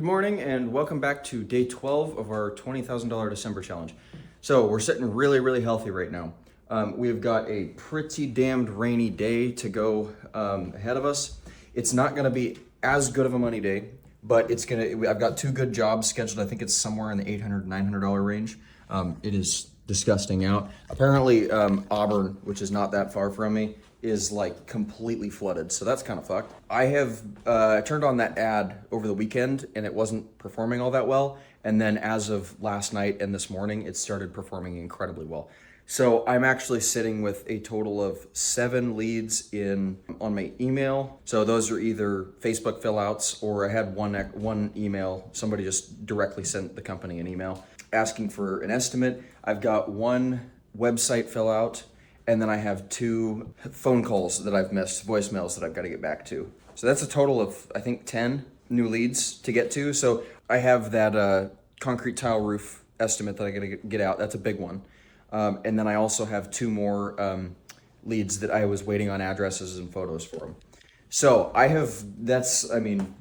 Good morning and welcome back to day 12 of our $20,000 December challenge. So we're sitting really healthy right now. We've got a pretty damned rainy day to go ahead of us. It's not gonna be as good of a money day, but I've got two good jobs scheduled. I think it's somewhere in the $800, $900 range. It is disgusting out. Apparently Auburn, which is not that far from me, is like completely flooded, so that's kind of fucked. I have turned on that ad over the weekend and it wasn't performing all that well, and then as of last night and this morning it started performing incredibly well. So I'm actually sitting with a total of 7 leads on my email. So those are either Facebook fill outs, or I had one email, somebody just directly sent the company an email asking for an estimate. I've got 1 website fill out, and then I have 2 phone calls that I've missed, voicemails that I've got to get back to. So that's a total of, I think, 10 new leads to get to. So I have that concrete tile roof estimate that I got to get out. That's a big one. And then I also have 2 more leads that I was waiting on addresses and photos for them. So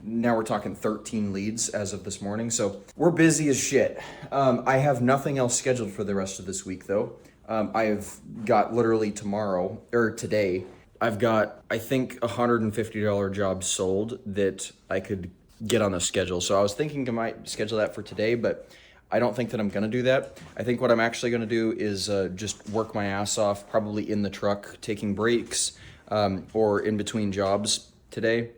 now we're talking 13 leads as of this morning. So we're busy as shit. I have nothing else scheduled for the rest of this week though. I've got literally today, I've got, I think, $150 jobs sold that I could get on the schedule. So I was thinking I might schedule that for today, but I don't think that I'm gonna do that. I think what I'm actually gonna do is just work my ass off, probably in the truck, taking breaks, or in between jobs today,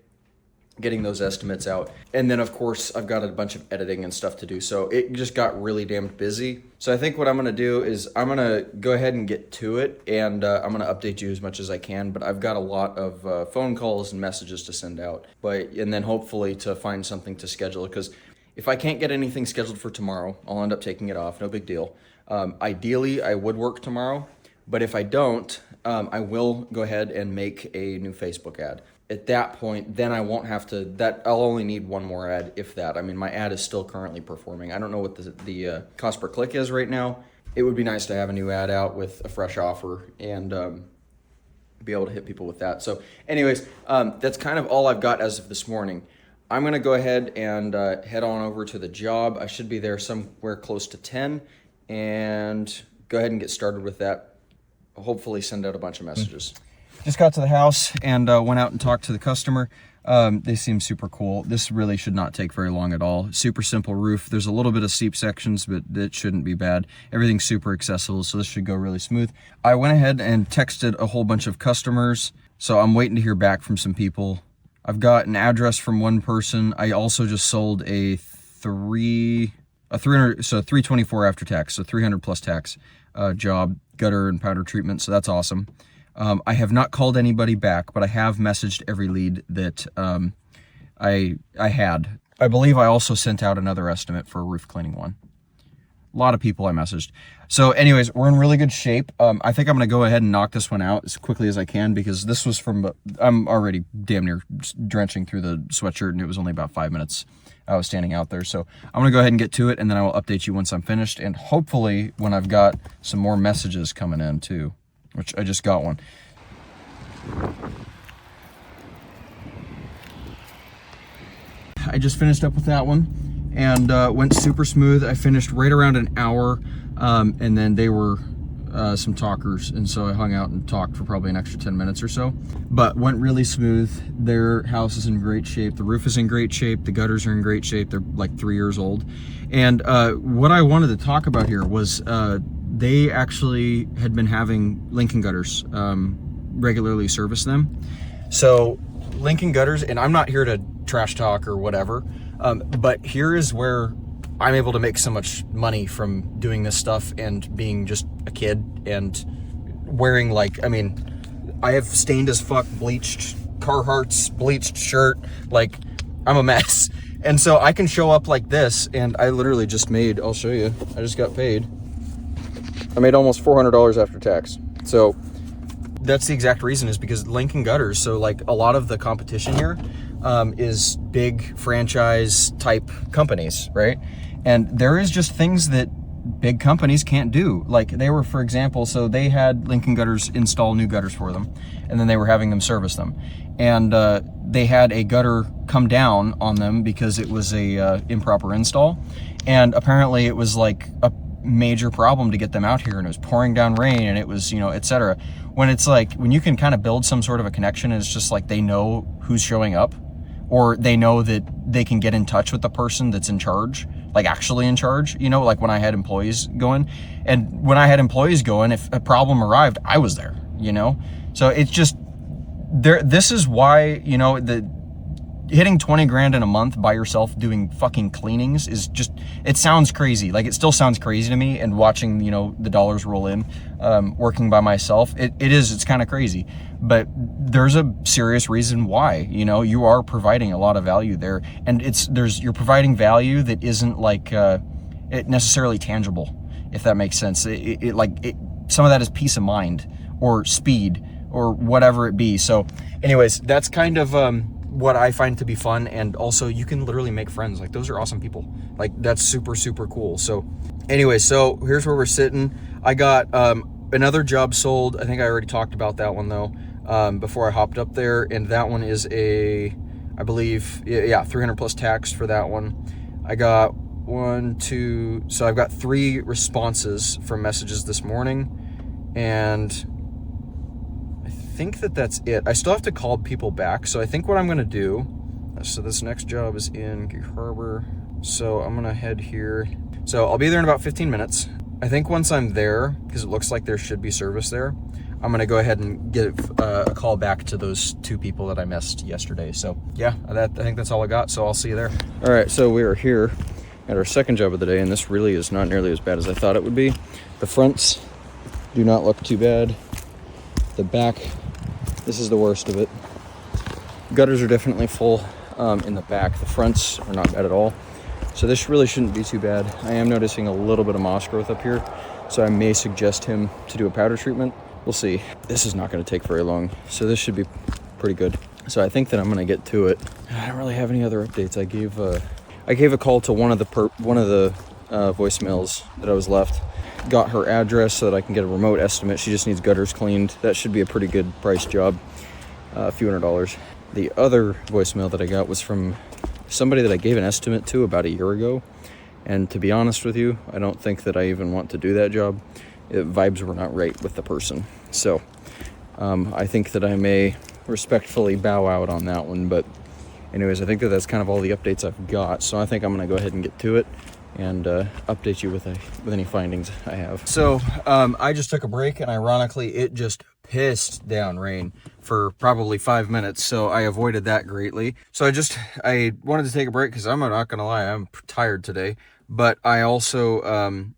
getting those estimates out. And then of course I've got a bunch of editing and stuff to do, so it just got really damned busy. So I think what I'm gonna do is I'm gonna go ahead and get to it, and I'm gonna update you as much as I can, but I've got a lot of phone calls and messages to send out, and then hopefully to find something to schedule, because if I can't get anything scheduled for tomorrow, I'll end up taking it off, no big deal. Ideally I would work tomorrow, but if I don't, I will go ahead and make a new Facebook ad. At that point, then I won't have to, I'll only need 1 more ad, if that. I mean, my ad is still currently performing. I don't know what the cost per click is right now. It would be nice to have a new ad out with a fresh offer and be able to hit people with that. So anyways, that's kind of all I've got as of this morning. I'm gonna go ahead and head on over to the job. I should be there somewhere close to 10, and go ahead and get started with that. I'll hopefully send out a bunch of messages. Just got to the house and went out and talked to the customer. They seem super cool. This really should not take very long at all. Super simple roof. There's a little bit of steep sections, but it shouldn't be bad. Everything's super accessible, so this should go really smooth. I went ahead and texted a whole bunch of customers, so I'm waiting to hear back from some people. I've got an address from 1 person. I also just sold a 324 after tax, so 300 plus tax job, gutter and powder treatment, so that's awesome. I have not called anybody back, but I have messaged every lead that I had. I believe I also sent out another estimate for a roof cleaning one. A lot of people I messaged. So anyways, we're in really good shape. I think I'm gonna go ahead and knock this one out as quickly as I can, because this was I'm already damn near drenching through the sweatshirt, and it was only about 5 minutes I was standing out there. So I'm gonna go ahead and get to it, and then I will update you once I'm finished, and hopefully when I've got some more messages coming in too, which I just got one. I just finished up with that one, and went super smooth. I finished right around an hour, and then they were some talkers, and so I hung out and talked for probably an extra 10 minutes or so, but went really smooth. Their house is in great shape. The roof is in great shape. The gutters are in great shape. They're like 3 years old. And what I wanted to talk about here was they actually had been having Lincoln Gutters regularly service them. So Lincoln Gutters, and I'm not here to trash talk or whatever, but here is where I'm able to make so much money from doing this stuff and being just a kid and wearing, like, I mean, I have stained as fuck bleached Carhartt's bleached shirt. Like, I'm a mess. And so I can show up like this, and I literally just made, I'll show you, I just got paid. I made almost $400 after tax. So that's the exact reason, is because Lincoln Gutters. So like a lot of the competition here is big franchise type companies, right? And there is just things that big companies can't do. Like they were, for example, so they had Lincoln Gutters install new gutters for them, and then they were having them service them. and they had a gutter come down on them because it was a improper install, and apparently it was like a major problem to get them out here, and it was pouring down rain, and it was, you know, etc. When it's like, when you can kind of build some sort of a connection, and it's just like they know who's showing up, or they know that they can get in touch with the person that's in charge, like actually in charge, you know, like when I had employees going. And when I had employees going, if a problem arrived, I was there, you know? So it's just, this is why, you know, hitting 20 grand in a month by yourself doing fucking cleanings is just, it sounds crazy. Like, it still sounds crazy to me, and watching, you know, the dollars roll in, working by myself, it's kind of crazy. But there's a serious reason why, you know, you are providing a lot of value there, and you're providing value that isn't like it necessarily tangible, if that makes sense. Some of that is peace of mind or speed or whatever it be. So anyways, that's kind of what I find to be fun. And also, you can literally make friends. Like, those are awesome people. Like, that's super, super cool. So anyways, so here's where we're sitting. I got another job sold. I think I already talked about that one though, before I hopped up there. And that one is I believe, yeah, 300 plus tax for that one. I got so I've got 3 responses from messages this morning, and I think that's it. I still have to call people back. So I think what I'm going to do, so this next job is in Gig Harbor. So I'm going to head here. So I'll be there in about 15 minutes. I think once I'm there, because it looks like there should be service there, I'm going to go ahead and give a call back to those 2 people that I missed yesterday. So yeah, I think that's all I got. So I'll see you there. All right. So we are here at our second job of the day, and this really is not nearly as bad as I thought it would be. The fronts do not look too bad. The back, this is the worst of it. Gutters are definitely full in the back. The fronts are not bad at all. So this really shouldn't be too bad. I am noticing a little bit of moss growth up here, so I may suggest him to do a powder treatment. We'll see. This is not going to take very long, so this should be pretty good. So I think that I'm going to get to it. I don't really have any other updates. I gave a call to one of the voicemails that I was left. Got her address so that I can get a remote estimate. She just needs gutters cleaned. That should be a pretty good price job, a few $100s. The other voicemail that I got was from somebody that I gave an estimate to about a year ago, and to be honest with you, I don't think that I even want to do that job. Vibes were not right with the person, so I think that I may respectfully bow out on that one. But anyways, I think that that's kind of all the updates I've got, so I think I'm gonna go ahead and get to it and update you with any findings I have. So I just took a break, and ironically it just pissed down rain for probably 5 minutes, so I avoided that greatly. So I wanted to take a break because I'm not gonna lie, I'm tired today, but I also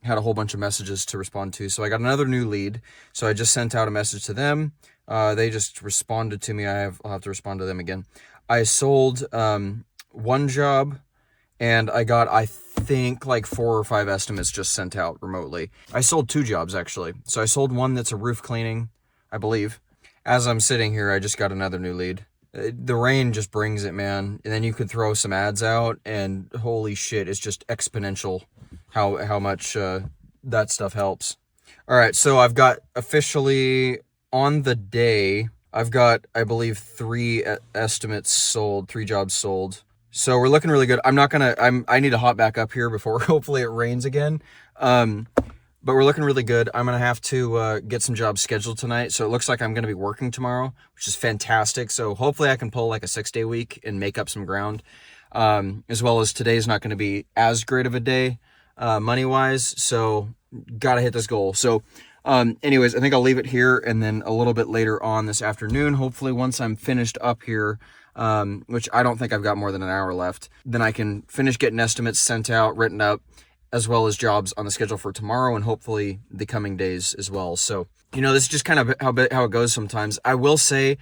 had a whole bunch of messages to respond to. So I got another new lead, so I just sent out a message to them. They just responded to me. I'll have to respond to them again. I sold one job, and I got, I think, like 4 or 5 estimates just sent out remotely. I sold 2 jobs, actually. So I sold one that's a roof cleaning, I believe. As I'm sitting here, I just got another new lead. The rain just brings it, man. And then you could throw some ads out, and holy shit, it's just exponential how much that stuff helps. All right, so I've got officially on the day, I've got, I believe, 3 estimates sold, 3 jobs sold. So we're looking really good. I need to hop back up here before hopefully it rains again. But we're looking really good. I'm going to have to get some jobs scheduled tonight. So it looks like I'm going to be working tomorrow, which is fantastic. So hopefully I can pull like a 6-day week and make up some ground. As well as today's not going to be as great of a day money-wise. So got to hit this goal. So anyways, I think I'll leave it here, and then a little bit later on this afternoon, hopefully once I'm finished up here, which I don't think I've got more than an hour left, then I can finish getting estimates sent out, written up, as well as jobs on the schedule for tomorrow and hopefully the coming days as well. So, you know, this is just kind of how it goes sometimes. I will say,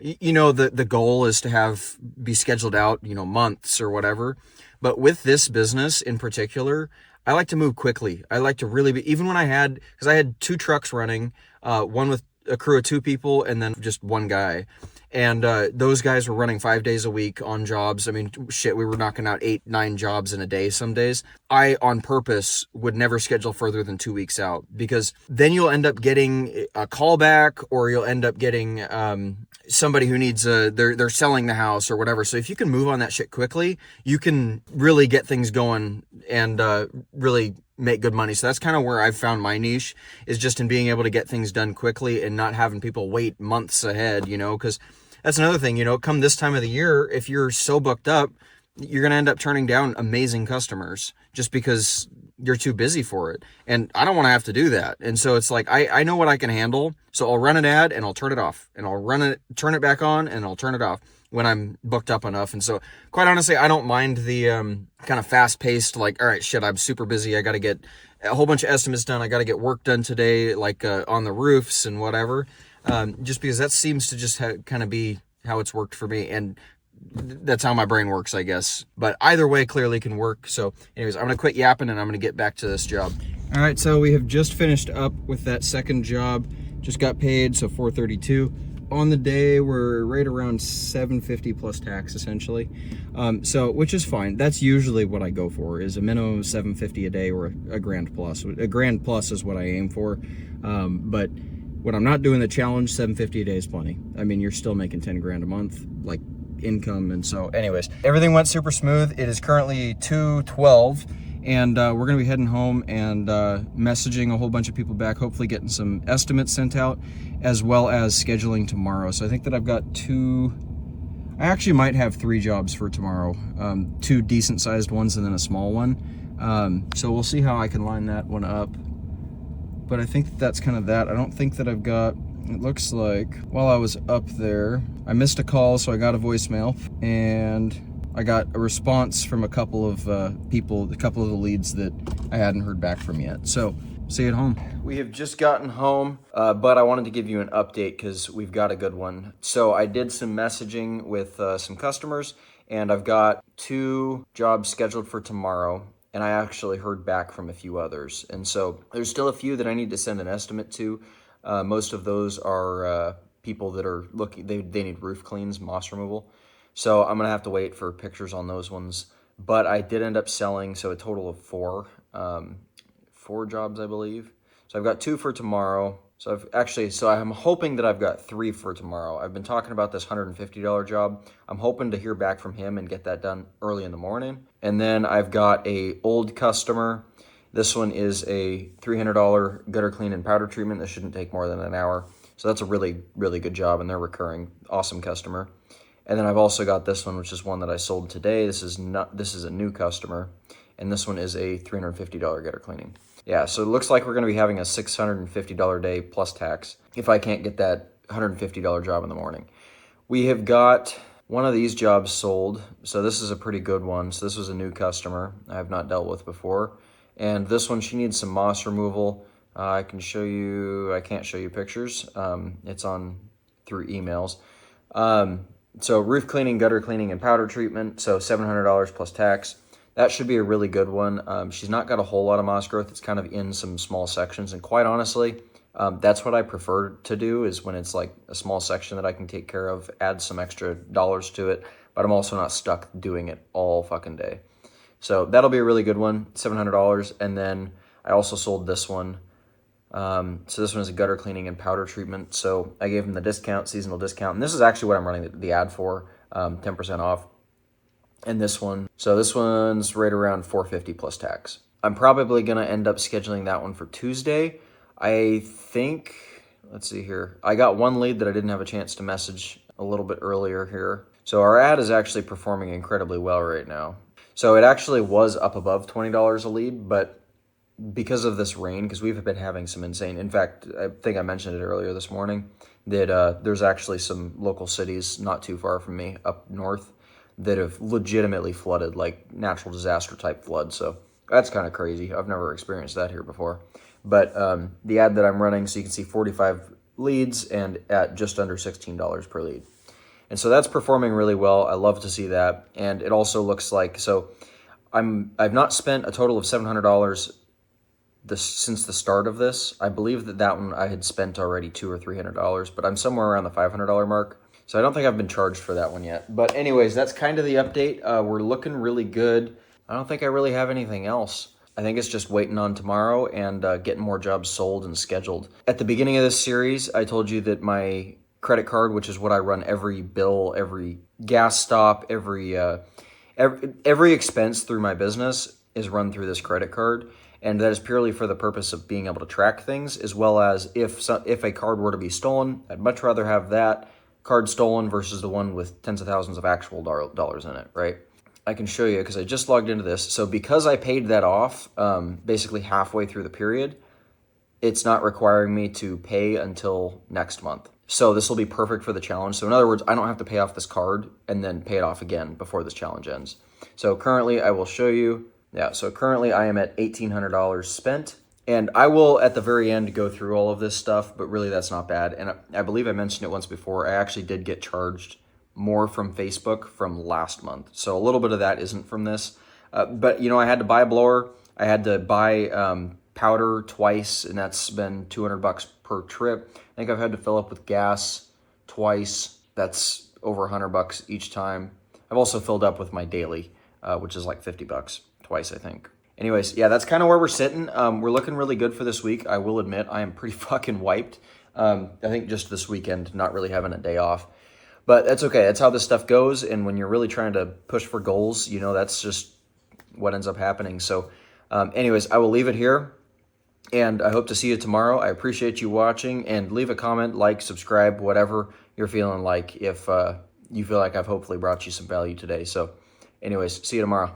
you know, the goal is to be scheduled out, you know, months or whatever. But with this business in particular, I like to move quickly. I like to really be, even when because I had 2 trucks running, one with a crew of 2 people and then just 1 guy. And those guys were running 5 days a week on jobs. I mean, shit, we were knocking out 8, 9 jobs in a day some days. I, on purpose, would never schedule further than 2 weeks out, because then you'll end up getting a callback, or you'll end up getting somebody who needs they're selling the house or whatever. So if you can move on that shit quickly, you can really get things going and really make good money. So that's kind of where I've found my niche, is just in being able to get things done quickly and not having people wait months ahead, because that's another thing, come this time of the year, if you're so booked up, you're going to end up turning down amazing customers just because you're too busy for it. And I don't want to have to do that. And so it's like, I know what I can handle. So I'll run an ad and I'll turn it off, and I'll turn it back on, and I'll turn it off when I'm booked up enough. And so quite honestly, I don't mind the kind of fast paced, like, all right, shit, I'm super busy. I got to get a whole bunch of estimates done. I got to get work done today, like on the roofs and whatever. Just because that seems to just kind of be how it's worked for me. And that's how my brain works, I guess. But either way clearly can work. So anyways, I'm going to quit yapping and I'm going to get back to this job. All right, so we have just finished up with that second job. Just got paid, so $432. On the day, we're right around $750 plus tax, essentially. So, which is fine. That's usually what I go for, is a minimum of $750 a day, or a grand plus. A grand plus is what I aim for. But when I'm not doing the challenge, $750 a day is plenty. I mean, you're still making 10 grand a month, like, income. And so anyways, everything went super smooth. It is currently 2:12. And we're going to be heading home and messaging a whole bunch of people back, hopefully getting some estimates sent out, as well as scheduling tomorrow. So I think that I've got I actually might have 3 jobs for tomorrow, 2 decent sized ones and then a small one. So we'll see how I can line that one up. But I think that's kind of that. I don't think that I've got, it looks like while I was up there, I missed a call, so I got a voicemail, and I got a response from a couple of people, a couple of the leads that I hadn't heard back from yet. So, see you at home. We have just gotten home, but I wanted to give you an update because we've got a good one. So I did some messaging with some customers, and I've got 2 jobs scheduled for tomorrow, and I actually heard back from a few others. And so there's still a few that I need to send an estimate to. Most of those are people that are looking, they need roof cleans, moss removal. So I'm going to have to wait for pictures on those ones. But I did end up selling, so a total of 4 jobs, I believe. So I've got 2 for tomorrow. So I'm hoping that I've got 3 for tomorrow. I've been talking about this $150 job. I'm hoping to hear back from him and get that done early in the morning. And then I've got a old customer. This one is a $300 gutter clean and powder treatment. That shouldn't take more than an hour. So that's a really, really good job, and they're recurring. Awesome customer. And then I've also got this one, which is one that I sold today. This is a new customer, and this one is a $350 gutter cleaning. Yeah, so it looks like we're going to be having a $650 day plus tax if I can't get that $150 job in the morning. We have got one of these jobs sold, so this is a pretty good one. So this was a new customer I have not dealt with before, and this one, she needs some moss removal. I can't show you pictures. It's on through emails. So roof cleaning, gutter cleaning, and powder treatment, so $700 plus tax. That should be a really good one. She's not got a whole lot of moss growth. It's kind of in some small sections, and quite honestly, that's what I prefer to do, is when it's like a small section that I can take care of, add some extra dollars to it, but I'm also not stuck doing it all fucking day. So that'll be a really good one, $700. And then I also sold this one. So this one is a gutter cleaning and powder treatment. So I gave him the discount, seasonal discount. And this is actually what I'm running the ad for, 10% off. And this one's right around $450 plus tax. I'm probably going to end up scheduling that one for Tuesday. I think, let's see here. I got one lead that I didn't have a chance to message a little bit earlier here. So our ad is actually performing incredibly well right now. So it actually was up above $20 a lead, but because of this rain, because we've been having some insane, in fact, I think I mentioned it earlier this morning, that there's actually some local cities not too far from me up north that have legitimately flooded, like natural disaster type flood. So that's kind of crazy. I've never experienced that here before. But the ad that I'm running, so you can see 45 leads and at just under $16 per lead. And so that's performing really well. I love to see that. And it also looks like, so I've not spent a total of $700 since the start of this. I believe that one I had spent already $200 or $300, but I'm somewhere around the $500 mark. So I don't think I've been charged for that one yet. But anyways, that's kind of the update. We're looking really good. I don't think I really have anything else. I think it's just waiting on tomorrow and getting more jobs sold and scheduled. At the beginning of this series, I told you that my credit card, which is what I run every bill, every gas stop, every expense through my business is run through this credit card. And that is purely for the purpose of being able to track things, as well as if a card were to be stolen, I'd much rather have that card stolen versus the one with tens of thousands of actual dollars in it, right? I can show you because I just logged into this. So because I paid that off basically halfway through the period, it's not requiring me to pay until next month. So this will be perfect for the challenge. So in other words, I don't have to pay off this card and then pay it off again before this challenge ends. So currently I will show you. Yeah, so currently I am at $1,800 spent. And I will, at the very end, go through all of this stuff, but really that's not bad. And I believe I mentioned it once before. I actually did get charged more from Facebook from last month. So a little bit of that isn't from this. But, you know, I had to buy a blower. I had to buy powder twice, and that's been $200 per trip. I think I've had to fill up with gas twice. That's over $100 each time. I've also filled up with my daily, which is like $50 twice, I think. Anyways, yeah, that's kind of where we're sitting. We're looking really good for this week. I will admit I am pretty fucking wiped. I think just this weekend, not really having a day off. But that's okay. That's how this stuff goes. And when you're really trying to push for goals, you know, that's just what ends up happening. So anyways, I will leave it here. And I hope to see you tomorrow. I appreciate you watching. And leave a comment, like, subscribe, whatever you're feeling like if you feel like I've hopefully brought you some value today. So anyways, see you tomorrow.